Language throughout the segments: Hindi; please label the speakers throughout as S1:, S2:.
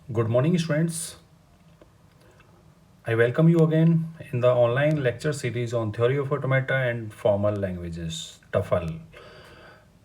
S1: Good morning, students. I welcome you again in the online lecture series on theory of automata and formal languages, TOEFL.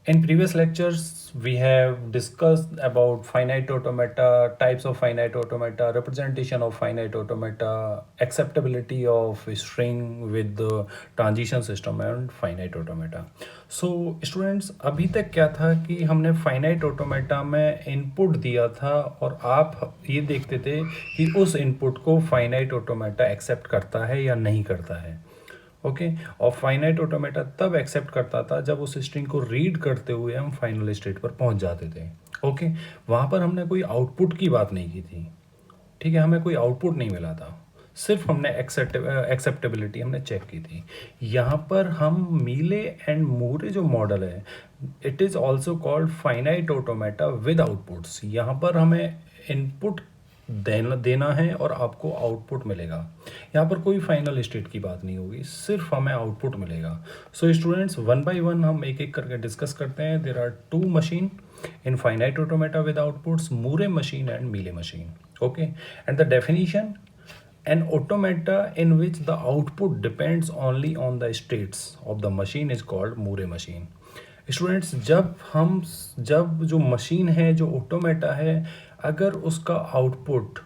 S1: In previous lectures, we have discussed about finite automata, types of finite automata, representation of finite automata, acceptability of string with the transition system and finite automata. So students, अभी तक क्या था कि हमने finite automata में input दिया था और आप ये देखते थे कि उस input को finite automata accept करता है या नहीं करता है। ओके और फाइनाइट ऑटोमेटा तब एक्सेप्ट करता था जब उस स्ट्रिंग को रीड करते हुए हम फाइनल स्टेट पर पहुंच जाते थे। ओके वहाँ पर हमने कोई आउटपुट की बात नहीं की थी। ठीक है, हमें कोई आउटपुट नहीं मिला था, सिर्फ हमने एक्सेप्टेबिलिटी हमने चेक की थी। यहाँ पर हम मीले एंड मूरे जो मॉडल है, it is also called finite automata with outputs. यहाँ पर हमें इनपुट देना है और आपको आउटपुट मिलेगा। यहाँ पर कोई फाइनल स्टेट की बात नहीं होगी, सिर्फ हमें आउटपुट मिलेगा। So students, one by one हम एक एक करके डिस्कस करते हैं। There are two machine in finite automata with outputs, Moore machine and Mealy machine. Okay, and the definition: an automata in which the output depends only on the states of the machine is called Moore machine. Students, जब जो मशीन है, जो ऑटोमेटा है, अगर उसका आउटपुट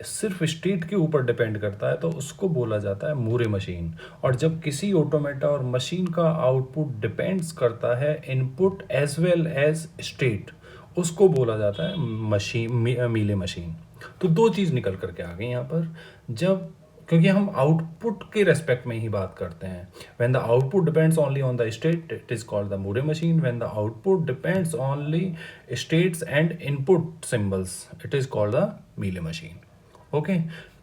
S1: सिर्फ स्टेट के ऊपर डिपेंड करता है तो उसको बोला जाता है मूरे मशीन। और जब किसी ऑटोमेटा और मशीन का आउटपुट डिपेंड्स करता है input as well as state, उसको बोला जाता है मीले मशीन। तो दो चीज़ निकल करके आ गई यहाँ पर। जब क्योंकि हम आउटपुट के रेस्पेक्ट में ही बात करते हैं, when the output depends only on the state it is called the Moore machine, when the output depends only states and input symbols it is called the Mealy machine. Okay,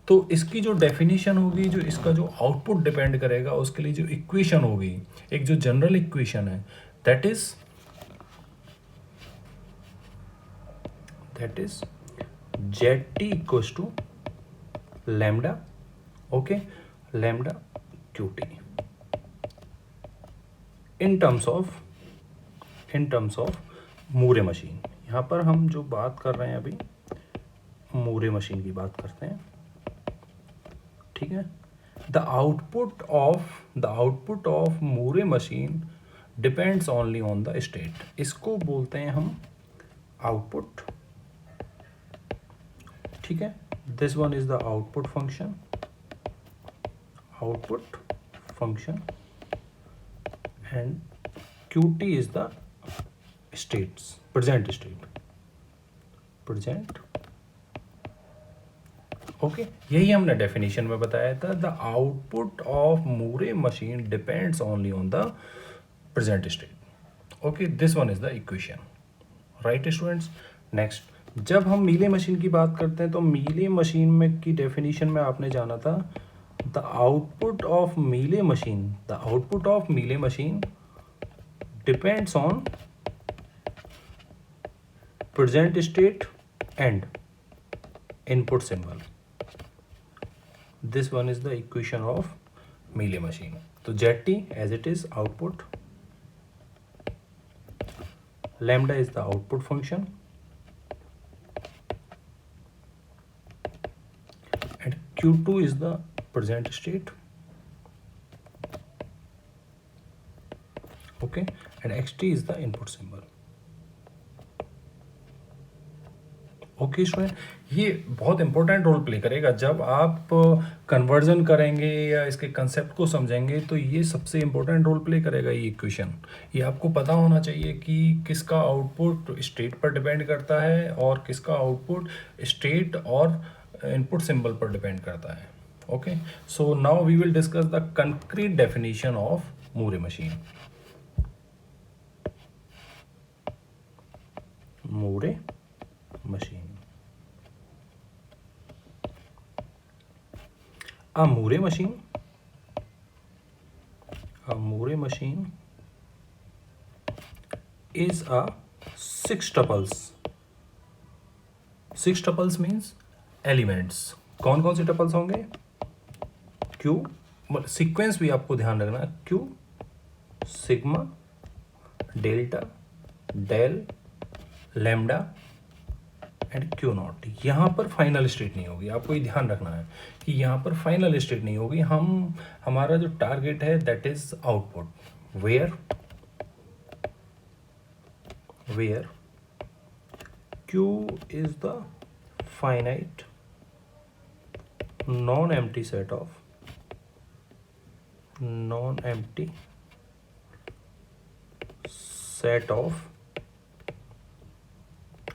S1: तो इसकी जो डेफिनेशन होगी, जो इसका जो आउटपुट डिपेंड करेगा, उसके लिए जो इक्वेशन होगी, एक जो जनरल इक्वेशन है, that is Z T equals to lambda, okay, lambda Q T in terms of Moore machine. यहाँ पर हम जो बात कर रहे हैं अभी मूरे मशीन की बात करते हैं। ठीक है, the output of Moore machine depends only on the state. इसको बोलते हैं हम आउटपुट। ठीक है, this one is the output function and qt is the present state। Okay, यही हमने डेफिनेशन में बताया था। The output of Moore machine depends only on the present state. Okay, this one is the equation, right students. Next, जब हम मीले मशीन की बात करते हैं तो मीले मशीन में की डेफिनेशन में आपने जाना था the output of Mealy machine depends on present state and input symbol. This one is the equation of Mealy machine. So zt as it is output, lambda is the output function, and q2 is the present state, okay, and xt is the input symbol. Okay student, ये बहुत इंपॉर्टेंट रोल प्ले करेगा जब आप कन्वर्जन करेंगे या इसके कंसेप्ट को समझेंगे, तो ये सबसे इंपॉर्टेंट रोल प्ले करेगा ये इक्वेशन। ये आपको पता होना चाहिए कि किसका आउटपुट स्टेट पर डिपेंड करता है और किसका आउटपुट स्टेट और इनपुट सिंबल पर डिपेंड करता है। Okay, so now we will discuss the concrete definition of Moore machine. Moore machine. A Moore machine is a six tuples. Six tuples means elements. कौन कौन से टपल्स होंगे? Q, सीक्वेंस भी आपको ध्यान रखना, Q, sigma, delta, del, lambda, and Q not. यहाँ पर फाइनल स्टेट नहीं होगी, आपको ये ध्यान रखना है कि यहाँ पर फाइनल स्टेट नहीं होगी। हमारा जो टारगेट है that is output, where Q is the finite non-empty set of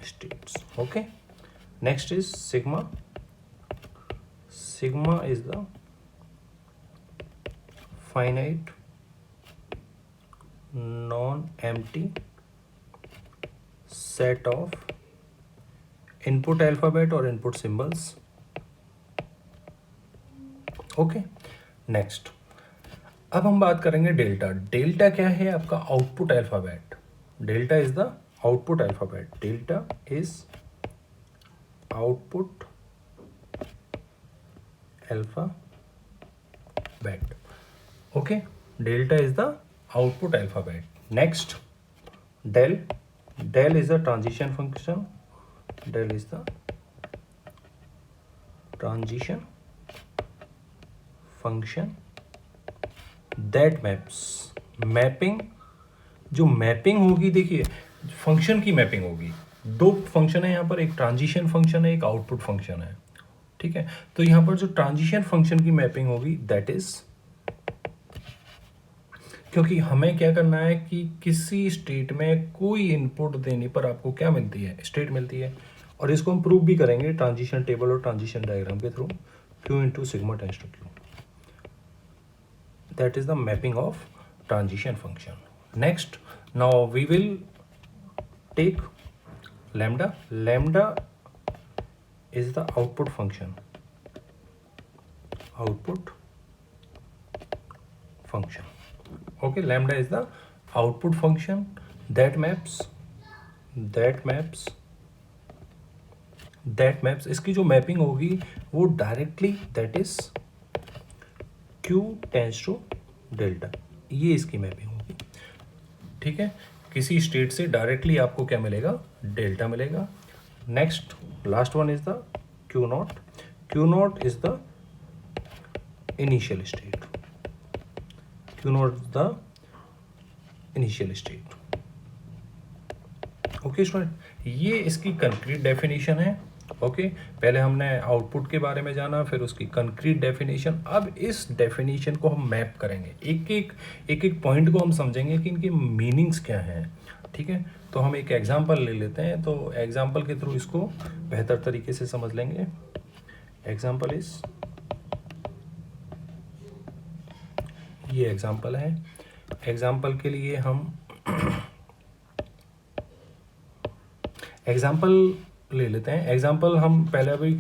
S1: states. Okay, next is sigma. Sigma is the finite non-empty set of input alphabet or input symbols. Okay, next अब हम बात करेंगे डेल्टा। डेल्टा क्या है? आपका output alphabet. Delta is the output alphabet. Delta is output alphabet. Okay, delta is the output alphabet. Next del. Del is the transition function. Del is the transition function that maps. Mapping, जो मैपिंग होगी, देखिए फंक्शन की मैपिंग होगी। दो फंक्शन है यहाँ पर, एक ट्रांजिशन फंक्शन है, एक आउटपुट फंक्शन है। ठीक है, तो यहाँ पर जो ट्रांजिशन फंक्शन की मैपिंग होगी दैट इज, क्योंकि हमें क्या करना है कि किसी स्टेट में कोई इनपुट देने पर आपको क्या मिलती है? स्टेट मिलती है। और इसको हम प्रूव भी करेंगे ट्रांजिशन टेबल और ट्रांजिशन डायग्राम के थ्रू। Q into sigma tens to Q, that is the mapping of transition function. Next, now we will take lambda. Lambda is the output function, output function. Okay, lambda is the output function that maps इसकी जो मैपिंग होगी वो directly that is Q tens to delta, ये इसकी मैपिंग होगी। ठीक है, किसी स्टेट से डायरेक्टली आपको क्या मिलेगा? डेल्टा मिलेगा। Next, last one is the Q not. Q not is the initial state. Q not the initial state. Okay student, ये इसकी कंक्रीट डेफिनेशन है। ओके, पहले हमने आउटपुट के बारे में जाना, फिर उसकी कंक्रीट डेफिनेशन। अब इस डेफिनेशन को हम मैप करेंगे, एक एक पॉइंट को हम समझेंगे कि इनके मीनिंग्स क्या हैं। ठीक है, तो हम एक एग्जांपल ले लेते हैं, तो एग्जांपल के थ्रू इसको बेहतर तरीके से समझ लेंगे। एग्जांपल इज, ये एग्जांपल है। एग्जांपल के लिए हम एग्जांपल ले लेते हैं। एग्जांपल हम पहले अभी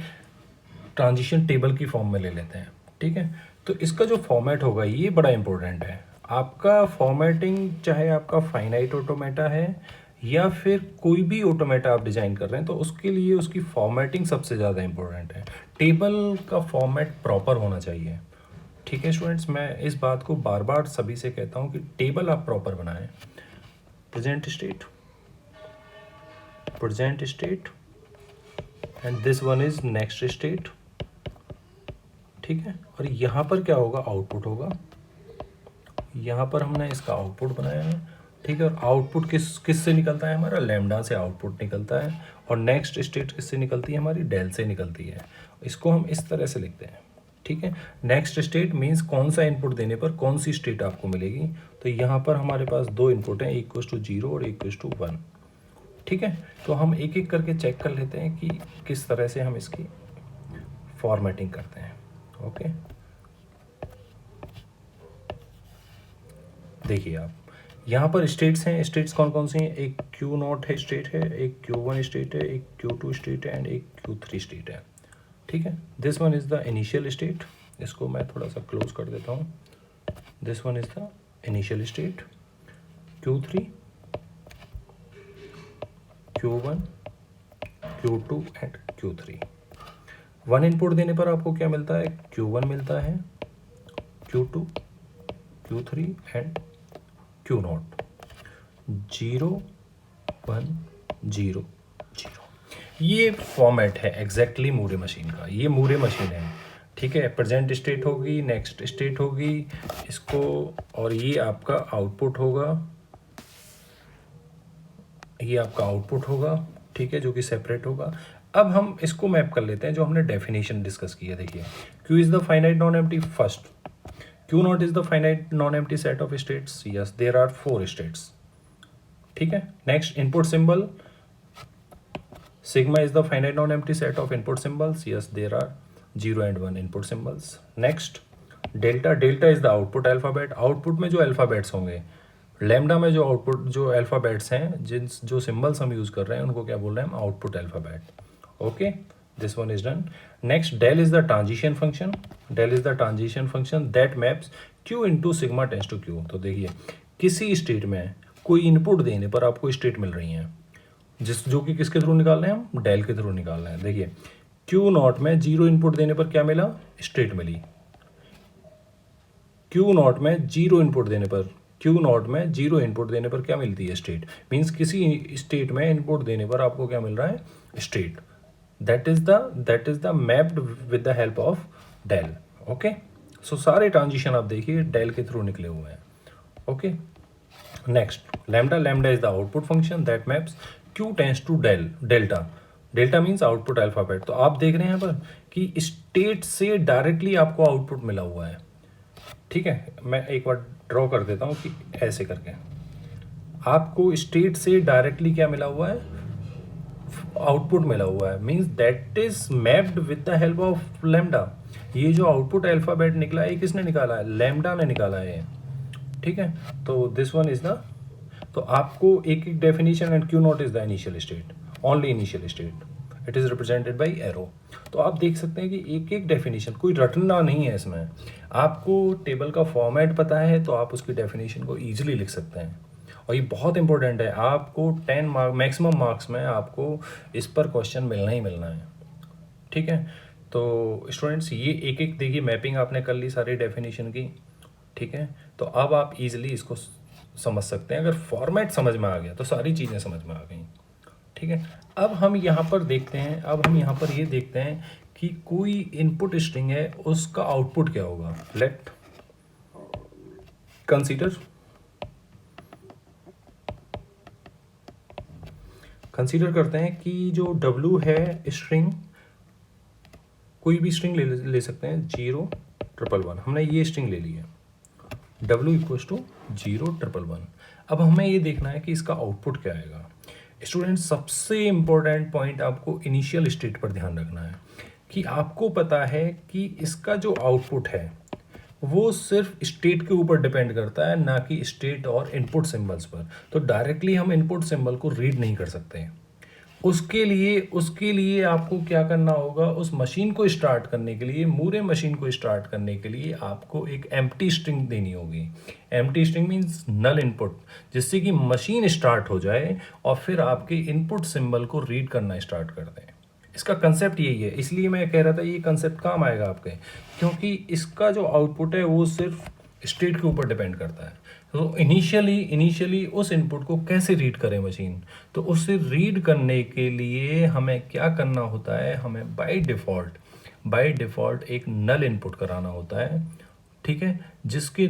S1: ट्रांजिशन टेबल की फॉर्म में ले लेते हैं। ठीक है, तो इसका जो फॉर्मेट होगा ये बड़ा इंपॉर्टेंट है। आपका फॉर्मेटिंग, चाहे आपका फाइनाइट ऑटोमेटा है या फिर कोई भी ऑटोमेटा आप डिज़ाइन कर रहे हैं, तो उसके लिए उसकी फॉर्मेटिंग सबसे ज़्यादा इंपॉर्टेंट है। टेबल का फॉर्मेट प्रॉपर होना चाहिए। ठीक है स्टूडेंट्स, मैं इस बात को बार बार सभी से कहता हूँ कि टेबल आप प्रॉपर बनाएं। Present state and this one is next state. ठीक है, और यहाँ पर क्या होगा? आउटपुट होगा। यहाँ पर हमने इसका आउटपुट बनाया है। ठीक है, और आउटपुट किस से निकलता है? हमारा लैम्डा से आउटपुट निकलता है। और नेक्स्ट स्टेट किससे निकलती है? हमारी डेल से निकलती है। इसको हम इस तरह से लिखते हैं। ठीक है, नेक्स्ट स्टेट मीन्स कौन सा इनपुट देने पर कौन सी स्टेट आपको मिलेगी। तो यहाँ पर हमारे पास दो इनपुट हैं, इक्वल्स टू 0 और इक्वल्स टू 1। ठीक है, तो हम एक एक करके चेक कर लेते हैं कि किस तरह से हम इसकी फॉर्मेटिंग करते हैं। ओके, देखिए आप यहाँ पर स्टेट्स हैं। स्टेट्स कौन कौन सी हैं? एक Q नॉट है स्टेट है, एक Q1 स्टेट है, एक Q2 स्टेट है एंड एक Q3 स्टेट है। ठीक है, this one is the initial state. इसको मैं थोड़ा सा क्लोज कर देता हूँ। This one is the initial state, Q3, Q1, Q2 and Q3। One input देने पर आपको क्या मिलता है? Q1 मिलता है, Q2, Q3 and Q not. 0 1 0 0। ये फॉर्मेट है एग्जैक्टली मूरे मशीन का, ये मूरे मशीन है, ठीक है। प्रेजेंट स्टेट होगी, नेक्स्ट स्टेट होगी इसको, और ये आपका आउटपुट होगा, ये आपका आउटपुट होगा, ठीक है, जो कि सेपरेट होगा। अब हम इसको मैप कर लेते हैं जो हमने डेफिनेशन डिस्कस की है। देखिए, Q is the finite non empty first, Q not is the finite non empty set of states, yes there are 4 states, ठीक है। Next input symbol, sigma is the finite non-empty set of input symbols, yes there are 0 and 1 input symbols. Next delta, delta is the output alphabet, output में जो अल्फ़ाबेट्स होंगे, लैम्डा में जो आउटपुट जो अल्फ़ाबेट्स हैं, जिन जो सिंबल्स हम यूज़ कर रहे हैं उनको क्या बोल रहे हैं हम, output alphabet, okay, this one is done. Next del is the transition function, del is the transition function that maps Q into sigma tens to Q. तो देखिए, किसी स्टेट में कोई इनपुट देने पर आपको स्टेट मिल रही हैं, जो कि किसके थ्रू निकाल रहे हैं हम, डेल के थ्रू निकाल रहे हैं। देखिए, क्यू नॉट में 0 इनपुट देने पर क्या मिला, स्टेट मिली। क्यू नॉट में 0 इनपुट देने पर, क्यू नॉट में 0 इनपुट देने पर क्या मिलती है, स्टेट। मीन्स किसी स्टेट में इनपुट देने पर आपको क्या मिल रहा है, state. That is the mapped with the help of del, okay. So सारे ट्रांजिशन आप देखिए डेल के थ्रू निकले हुए हैं, okay. Next lambda, lambda is the output function that maps Q tense to del, delta, delta means output alphabet. तो आप देख रहे हैं यहाँ पर कि स्टेट से डायरेक्टली आपको आउटपुट मिला हुआ है, ठीक है। मैं एक बार ड्रॉ कर देता हूँ कि ऐसे करके आपको स्टेट से डायरेक्टली क्या मिला हुआ है, आउटपुट मिला हुआ है, means that is mapped with the help of lambda. ये जो आउटपुट अल्फ़ाबेट निकला है, किसने निकाला है, लैम्डा ने निकाला है, ठीक है। तो दिस वन इज द, तो आपको एक एक definition, and Q not is the initial state, only initial state, it is represented by arrow. तो आप देख सकते हैं कि एक एक डेफिनेशन, कोई रटना नहीं है इसमें, आपको टेबल का फॉर्मेट पता है तो आप उसकी डेफिनेशन को ईजिली लिख सकते हैं। और ये बहुत इंपॉर्टेंट है, आपको 10 मार्क मैक्सिमम मार्क्स में आपको इस पर क्वेश्चन मिलना ही मिलना है, ठीक है। तो स्टूडेंट्स, ये एक एक देखिए मैपिंग आपने कर ली सारी डेफिनेशन की, ठीक है। तो अब आप इजीली इसको समझ सकते हैं, अगर फॉर्मेट समझ में आ गया तो सारी चीज़ें समझ में आ गई, ठीक है। अब हम यहाँ पर देखते हैं, अब हम यहाँ पर ये देखते हैं कि कोई इनपुट स्ट्रिंग है, उसका आउटपुट क्या होगा। लेट कंसीडर करते हैं कि जो W है स्ट्रिंग, कोई भी स्ट्रिंग ले सकते हैं, 0 1 1 हमने ये स्ट्रिंग ले ली है, W इक्वल्स टू 0 1 1। अब हमें ये देखना है कि इसका आउटपुट क्या आएगा। स्टूडेंट, सबसे इम्पोर्टेंट पॉइंट आपको इनिशियल स्टेट पर ध्यान रखना है कि आपको पता है कि इसका जो आउटपुट है वो सिर्फ स्टेट के ऊपर डिपेंड करता है, ना कि स्टेट और इनपुट सिंबल्स पर। तो डायरेक्टली हम इनपुट सिंबल को रीड नहीं कर सकते। उसके लिए आपको क्या करना होगा, उस मशीन को स्टार्ट करने के लिए, मूरे मशीन को स्टार्ट करने के लिए आपको एक एम्प्टी स्ट्रिंग देनी होगी। एम्प्टी स्ट्रिंग मीन्स नल इनपुट, जिससे कि मशीन स्टार्ट हो जाए और फिर आपके इनपुट सिंबल को रीड करना स्टार्ट कर दें। इसका कंसेप्ट यही है, इसलिए मैं कह रहा था ये कंसेप्ट काम आएगा आपके, क्योंकि इसका जो आउटपुट है वो सिर्फ स्टेट के ऊपर डिपेंड करता है। तो इनिशियली उस इनपुट को कैसे रीड करें मशीन, तो उसे रीड करने के लिए हमें क्या करना होता है, हमें बाय डिफ़ॉल्ट एक नल इनपुट कराना होता है, ठीक है, जिसके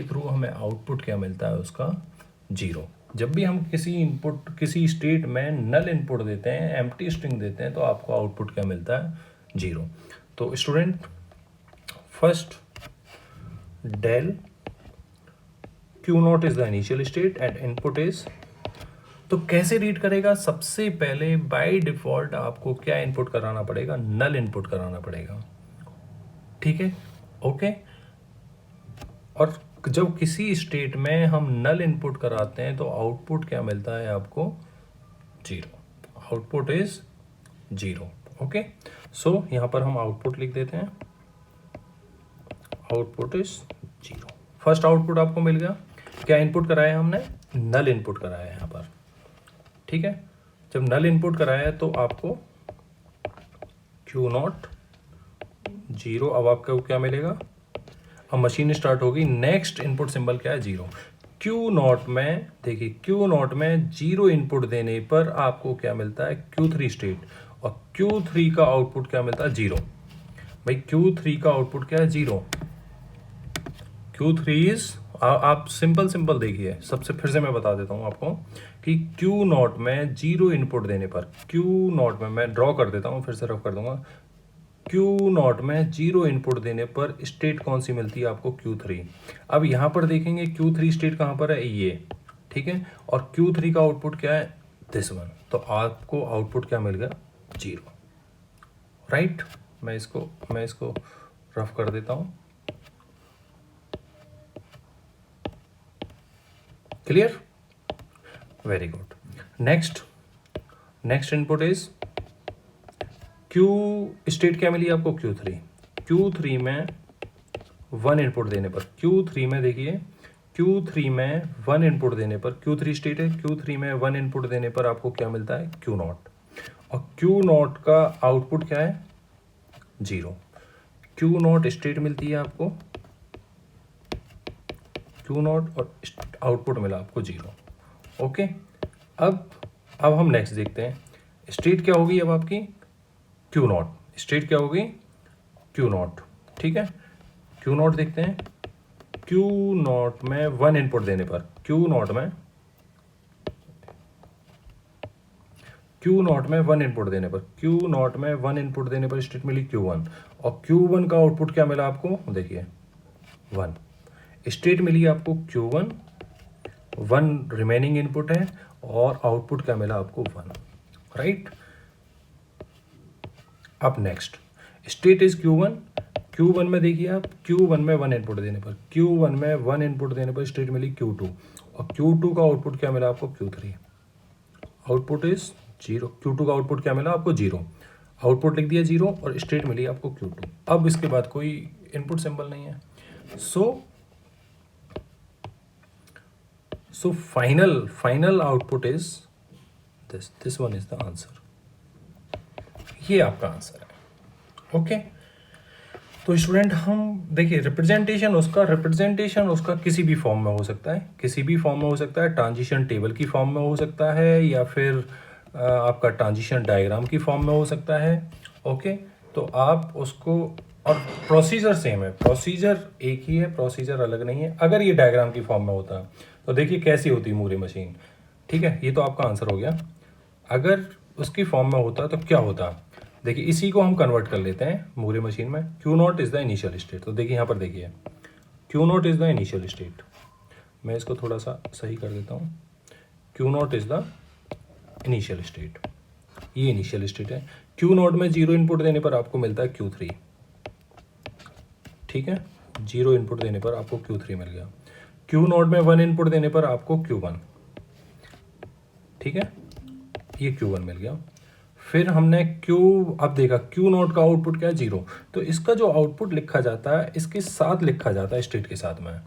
S1: थ्रू हमें आउटपुट क्या मिलता है, उसका 0। जब भी हम किसी स्टेट में नल इनपुट देते हैं, एम्प्टी स्ट्रिंग देते हैं, तो आपको आउटपुट क्या मिलता है, 0। तो student, first del Q not is the initial state and input is, तो कैसे रीड करेगा, सबसे पहले बाय डिफॉल्ट आपको क्या इनपुट कराना पड़ेगा, नल इनपुट कराना पड़ेगा, ठीक है, ओके। और जब किसी स्टेट में हम नल इनपुट कराते हैं तो आउटपुट क्या मिलता है आपको, 0, आउटपुट इज 0, ओके। सो यहाँ पर हम आउटपुट लिख देते हैं, आउटपुट इज 0। फर्स्ट आउटपुट आपको मिल गया, क्या इनपुट कराया हमने, नल इनपुट कराया है यहाँ पर, ठीक है। जब नल इनपुट कराया तो आपको Q0 0, अब आपको क्या मिलेगा, अब मशीन स्टार्ट होगी, नेक्स्ट इनपुट सिंबल क्या है, 0। क्यू नॉट में देखिए, क्यू नॉट में जीरो इनपुट देने पर आपको क्या मिलता है, Q3 स्टेट, और Q3 का आउटपुट क्या मिलता है, जीरो। भाई Q3 का आउटपुट क्या है, जीरो। Q3 इज, आप सिंपल देखिए, सबसे फिर से मैं बता देता हूँ आपको कि Q नॉट में जीरो इनपुट देने पर, Q नॉट में मैं ड्रॉ कर देता हूँ, फिर से रफ कर दूंगा। Q नॉट में जीरो इनपुट देने पर स्टेट कौन सी मिलती है आपको, Q3। अब यहाँ पर देखेंगे Q3 स्टेट कहाँ पर है, ये, ठीक है, और Q3 का आउटपुट क्या है, दिस वन, तो आपको आउटपुट क्या मिल गया, जीरो, राइट। मैं इसको रफ कर देता हूँ, clear, very good. Next input is Q state क्या मिली आपको, Q3 में वन इनपुट देने पर, Q3 में देखिए, Q3 में वन इनपुट देने पर, Q3 स्टेट है, Q3 में वन इनपुट देने पर आपको क्या मिलता है, Q नॉट, और Q नॉट का आउटपुट क्या है, जीरो। Q नॉट स्टेट मिलती है आपको, Q नॉट, और आउटपुट मिला आपको जीरो। ओके, अब हम नेक्स्ट देखते हैं, स्टेट क्या होगी अब आपकी, Q नॉट, स्टेट क्या होगी, Q नॉट, ठीक है। Q नॉट देखते हैं, Q नॉट में वन इनपुट देने पर, Q नॉट में वन इनपुट देने पर, Q नॉट में वन इनपुट देने पर स्टेट मिली Q1, और Q1 का आउटपुट क्या मिला आपको, देखिए वन, स्टेट मिली आपको Q1, वन रिमेनिंग इनपुट है, और आउटपुट क्या मिला आपको, वन, राइट। अब नेक्स्ट स्टेट इज Q1 में देखिए आप, Q1 में वन इनपुट देने पर, Q1 में वन इनपुट देने पर स्टेट मिली Q2, और Q2 का आउटपुट क्या मिला आपको, Q3, output is zero. Q2 का आउटपुट क्या मिला आपको, जीरो, आउटपुट लिख दिया जीरो, और स्टेट मिली आपको Q2। अब इसके बाद कोई इनपुट सिंबल नहीं है, so final output is this one is the answer, ये आपका आंसर है। ओके, तो स्टूडेंट हम देखिए, रिप्रेजेंटेशन उसका किसी भी फॉर्म में हो सकता है, ट्रांजिशन टेबल की फॉर्म में हो सकता है, या फिर आपका ट्रांजिशन डायग्राम की फॉर्म में हो सकता है। ओके, तो आप उसको, और प्रोसीजर सेम है, प्रोसीजर एक ही है, प्रोसीजर अलग नहीं है। अगर ये डायग्राम की फॉर्म में होता तो देखिए कैसी होती मूरी मशीन, ठीक है, ये तो आपका आंसर हो गया। अगर उसकी फॉर्म में होता तो क्या होता, देखिए इसी को हम कन्वर्ट कर लेते हैं मूरी मशीन में। Q not is the initial state, तो देखिए यहाँ पर देखिए Q not is the initial state, मैं इसको थोड़ा सा सही कर देता हूँ। Q not is the initial state, ये इनिशियल स्टेट है। Q नॉट में जीरो इनपुट देने पर आपको मिलता है Q3, ठीक है, जीरो इनपुट देने पर आपको Q3 मिल गया। Q नॉट में वन इनपुट देने पर आपको Q1, ठीक है, ये Q1 मिल गया। फिर हमने अब देखा Q नॉट का आउटपुट क्या है, जीरो, तो इसका जो आउटपुट लिखा जाता है इसके साथ लिखा जाता है, स्टेट के साथ में,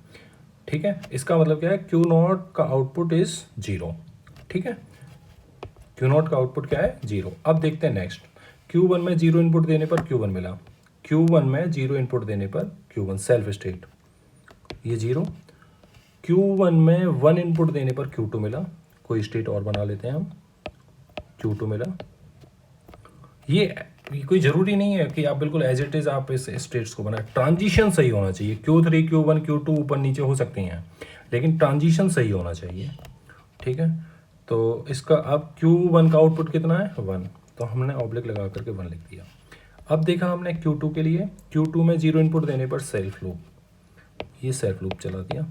S1: ठीक है। इसका मतलब क्या है, Q नॉट का आउटपुट इज जीरो, ठीक है, Q नॉट का आउटपुट क्या है, जीरो। अब देखते हैं नेक्स्ट, Q1 में जीरो इनपुट देने पर Q1 मिला, Q1 में जीरो इनपुट देने पर Q1 सेल्फ स्टेट, ये जीरो। Q1 में वन इनपुट देने पर Q2 मिला, कोई स्टेट और बना लेते हैं हम, Q2 मिला। ये कोई ज़रूरी नहीं है कि आप बिल्कुल एज इट इज़ आप इस स्टेट्स को बनाए, ट्रांजिशन सही होना चाहिए। Q3 Q1 Q2 ऊपर नीचे हो सकती हैं, लेकिन ट्रांजिशन सही होना चाहिए, ठीक है। तो इसका अब Q1 का आउटपुट कितना है, वन, तो हमने ऑब्लिक लगा करके वन लिख दिया। अब देखा हमने Q2 के लिए, Q2 में जीरो इनपुट देने पर सेल्फ लूप, ये सेल्फ लूप चला दिया।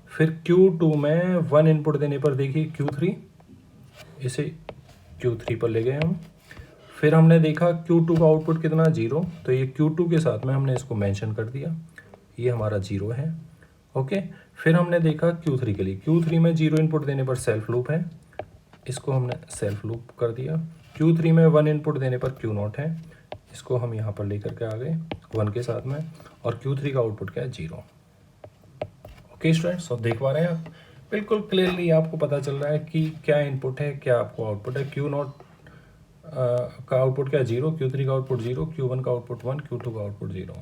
S1: फिर Q2 में वन इनपुट देने पर देखिए Q3, इसे Q3 पर ले गए हम। फिर हमने देखा Q2 का आउटपुट कितना, जीरो, तो ये Q2 के साथ में हमने इसको मेंशन कर दिया, ये हमारा जीरो है। ओके, फिर हमने देखा Q3 के लिए, Q3 में जीरो इनपुट देने पर सेल्फ लूप है, इसको हमने सेल्फ लूप कर दिया। Q3 में वन इनपुट देने पर Q नॉट है, इसको हम यहाँ पर लेकर के आ गए वन के साथ में, और Q3 का आउटपुट क्या है, जीरो। ओके स्टूडेंट्स, अब देख पा रहे हैं आप, बिल्कुल क्लियरली आपको पता चल रहा है कि क्या इनपुट है, क्या आपको आउटपुट है। Q नॉट का आउटपुट क्या है, जीरो, Q3 का आउटपुट जीरो, Q1 का आउटपुट वन, Q2 का आउटपुट जीरो।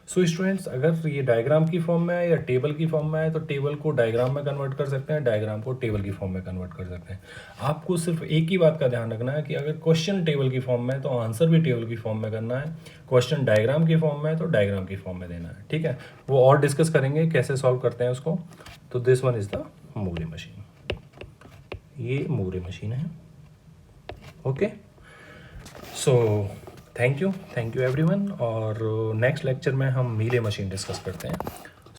S1: सो स्टूडेंट्स, अगर ये डायग्राम की फॉर्म में है या टेबल की फॉर्म में है तो टेबल को डायग्राम में कन्वर्ट कर सकते हैं, डायग्राम को टेबल की फॉर्म में कन्वर्ट कर सकते हैं। आपको सिर्फ एक ही बात का ध्यान रखना है कि अगर क्वेश्चन टेबल की फॉर्म में है तो आंसर भी टेबल की फॉर्म में करना है, क्वेश्चन डायग्राम की फॉर्म में है तो डायग्राम की फॉर्म में देना है, ठीक है। वो और डिस्कस करेंगे कैसे सॉल्व करते हैं उसको। तो this one is the Moore machine, ये मूवरी मशीन है। Okay, so thank you everyone, और नेक्स्ट लेक्चर में हम मीले मशीन डिस्कस करते हैं।